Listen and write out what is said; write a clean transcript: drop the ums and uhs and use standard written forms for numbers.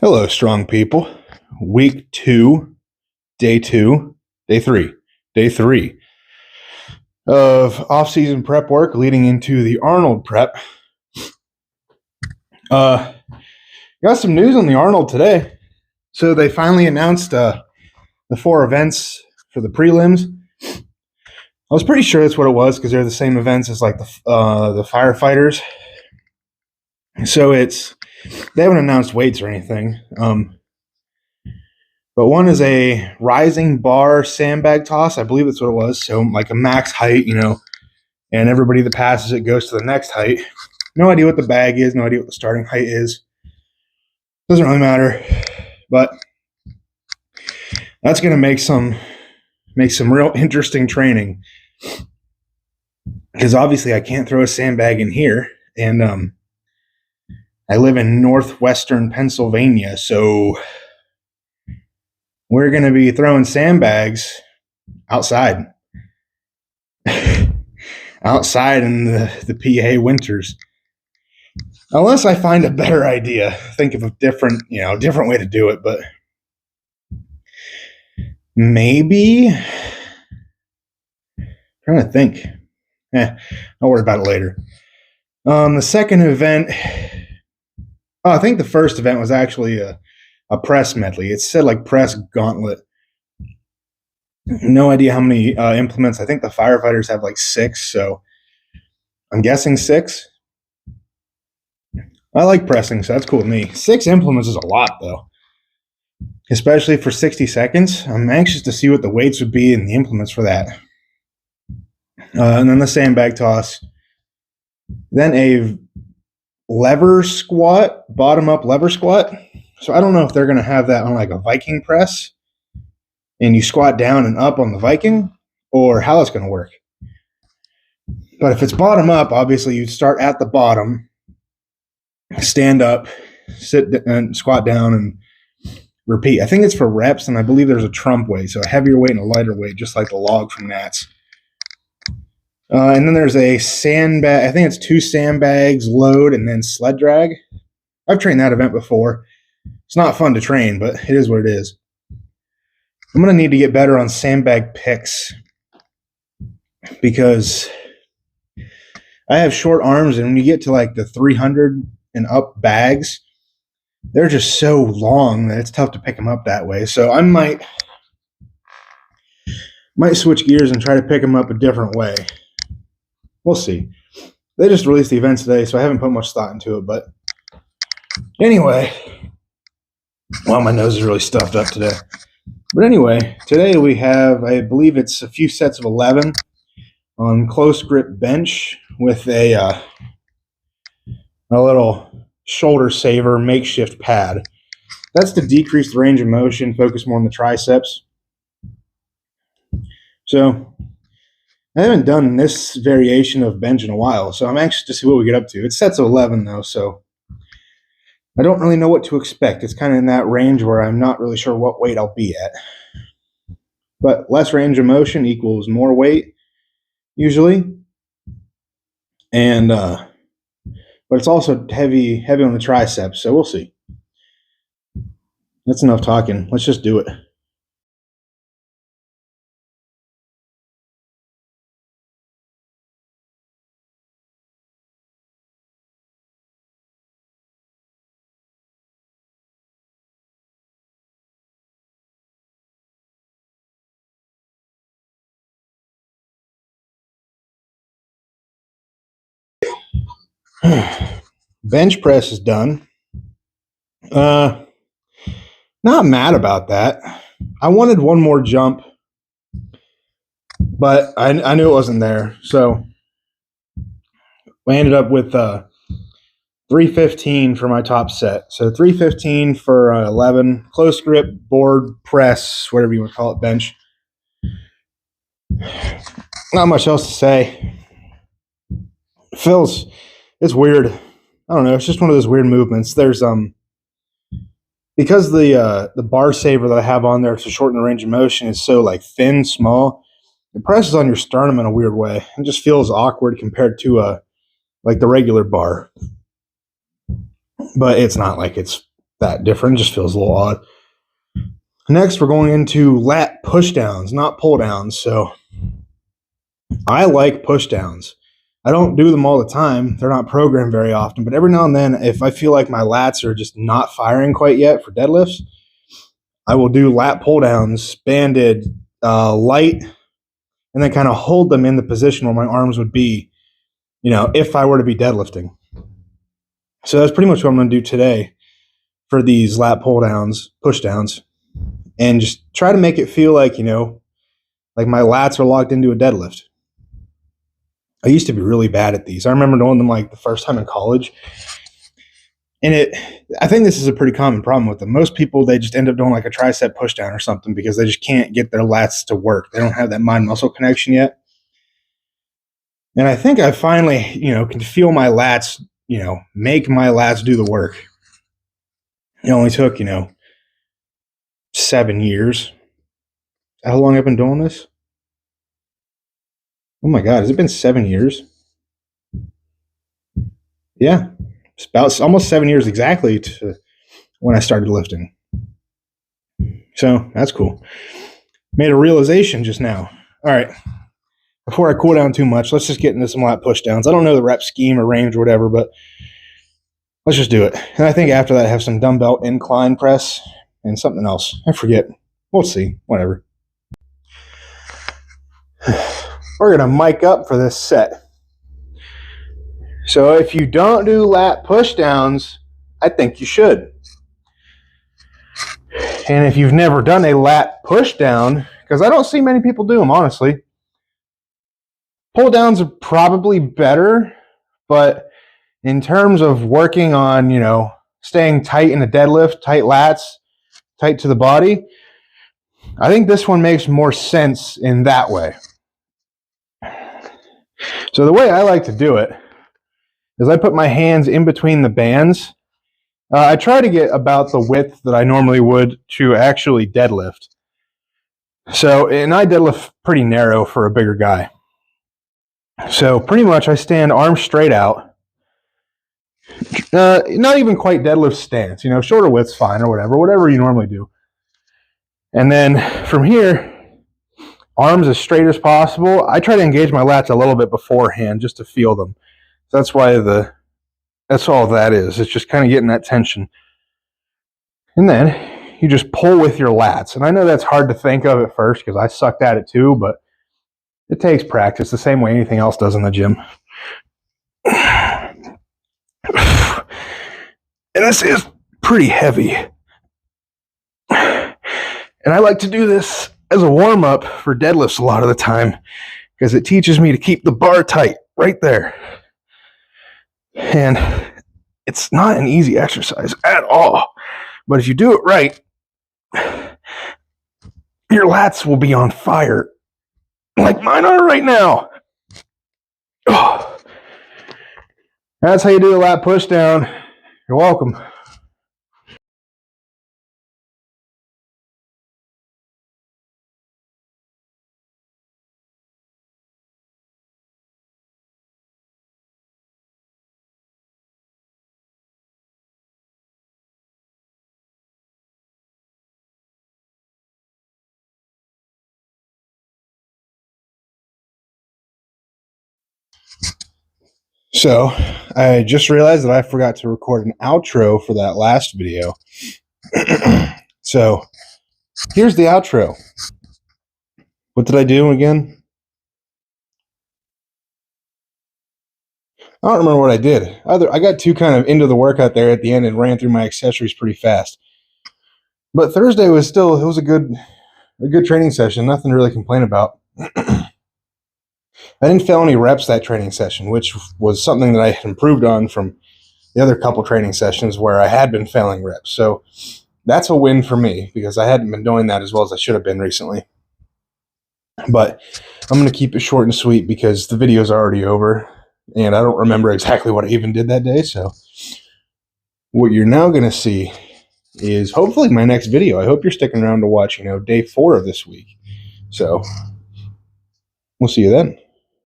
Hello, strong people. Week 2, day 2, day three of off-season prep work leading into the Arnold prep. Got some news on the Arnold today. So they finally announced the 4 events for the prelims. I was pretty sure that's what it was because they're the same events as like the firefighters. So they haven't announced weights or anything. But one is a rising bar sandbag toss. I believe that's what it was. So like a max height, and everybody that passes it goes to the next height. No idea what the bag is. No idea what the starting height is. Doesn't really matter. But that's going to make some real interesting training. Because obviously I can't throw a sandbag in here. And I live in northwestern Pennsylvania. So we're going to be throwing sandbags outside. Outside in the PA winters. Unless I find a better idea. Think of a different way to do it, but maybe I'm trying to think. I'll worry about it later. The second event, I think the first event was actually a press medley. It said like press gauntlet. No idea how many implements. I think the firefighters have like 6, so I'm guessing 6. I like pressing, so that's cool with me. 6 implements is a lot, though, especially for 60 seconds. I'm anxious to see what the weights would be and the implements for that. And then the sandbag toss. Then a lever squat, bottom-up lever squat. So I don't know if they're going to have that on like a Viking press and you squat down and up on the Viking, or how that's going to work. But if it's bottom up, obviously you'd start at the bottom, stand up, sit and squat down, and repeat. I think it's for reps, and I believe there's a trump weight, so a heavier weight and a lighter weight, just like the log from Nats. And then there's a sandbag. I think it's 2 sandbags, load, and then sled drag. I've trained that event before. It's not fun to train, but it is what it is. I'm going to need to get better on sandbag picks because I have short arms, and when you get to like the 300 and up bags, they're just so long that it's tough to pick them up that way. So I might switch gears and try to pick them up a different way. We'll see. They just released the events today, so I haven't put much thought into it. But anyway, well, my nose is really stuffed up today. But anyway, today we have, I believe it's a few sets of 11 on close grip bench with a little shoulder saver makeshift pad. That's to decrease the range of motion, focus more on the triceps. So I haven't done this variation of bench in a while, so I'm anxious to see what we get up to. It's sets of 11, though, so I don't really know what to expect. It's kind of in that range where I'm not really sure what weight I'll be at. But less range of motion equals more weight, usually. And but it's also heavy on the triceps, so we'll see. That's enough talking. Let's just do it. Bench press is done. Not mad about that. I wanted one more jump, but I knew it wasn't there. So we ended up with 315 for my top set. So 315 for 11. Close grip, board, press, whatever you want to call it, bench. Not much else to say. It's weird. I don't know. It's just one of those weird movements. There's because the bar saver that I have on there to shorten the range of motion is so like thin, small. It presses on your sternum in a weird way. It just feels awkward compared to like the regular bar. But it's not like it's that different. It just feels a little odd. Next, we're going into lat pushdowns, not pull downs. So I like pushdowns. I don't do them all the time. They're not programmed very often, but every now and then, if I feel like my lats are just not firing quite yet for deadlifts, I will do lat pull downs, banded, light, and then kind of hold them in the position where my arms would be, if I were to be deadlifting. So that's pretty much what I'm going to do today for these lat pull downs, push downs, and just try to make it feel like, like my lats are locked into a deadlift. I used to be really bad at these. I remember doing them like the first time in college. And I think this is a pretty common problem with them. Most people, they just end up doing like a tricep pushdown or something because they just can't get their lats to work. They don't have that mind-muscle connection yet. And I think I finally, can feel my lats, make my lats do the work. It only took, 7 years. How long I've been doing this? Oh my God, has it been 7 years? Yeah, it's about almost 7 years exactly to when I started lifting. So that's cool. Made a realization just now. All right, before I cool down too much, let's just get into some lat push downs. I don't know the rep scheme or range or whatever, but let's just do it. And I think after that, I have some dumbbell incline press and something else. I forget. We'll see. Whatever. We're going to mic up for this set. So if you don't do lat push downs, I think you should. And if you've never done a lat push down, because I don't see many people do them, honestly, pull downs are probably better, but in terms of working on, staying tight in a deadlift, tight lats, tight to the body, I think this one makes more sense in that way. So the way I like to do it is I put my hands in between the bands. I try to get about the width that I normally would to actually deadlift. So, and I deadlift pretty narrow for a bigger guy. So pretty much I stand arms straight out. Not even quite deadlift stance, shorter width's fine or whatever you normally do. And then from here, arms as straight as possible. I try to engage my lats a little bit beforehand just to feel them. So that's why that's all that is. It's just kind of getting that tension. And then you just pull with your lats. And I know that's hard to think of at first because I sucked at it too, but it takes practice the same way anything else does in the gym. And this is pretty heavy. And I like to do this as a warm-up for deadlifts a lot of the time because it teaches me to keep the bar tight right there. And it's not an easy exercise at all. But if you do it right, your lats will be on fire like mine are right now. Oh. That's how you do a lat push down. You're welcome. So I just realized that I forgot to record an outro for that last video. So here's the outro. What did I do again? I don't remember what I did. I got too kind of into the workout there at the end and ran through my accessories pretty fast. But Thursday was a good training session. Nothing to really complain about. I didn't fail any reps that training session, which was something that I had improved on from the other couple training sessions where I had been failing reps. So that's a win for me because I hadn't been doing that as well as I should have been recently. But I'm going to keep it short and sweet because the video's already over and I don't remember exactly what I even did that day. So what you're now going to see is hopefully my next video. I hope you're sticking around to watch, day 4 of this week. So we'll see you then.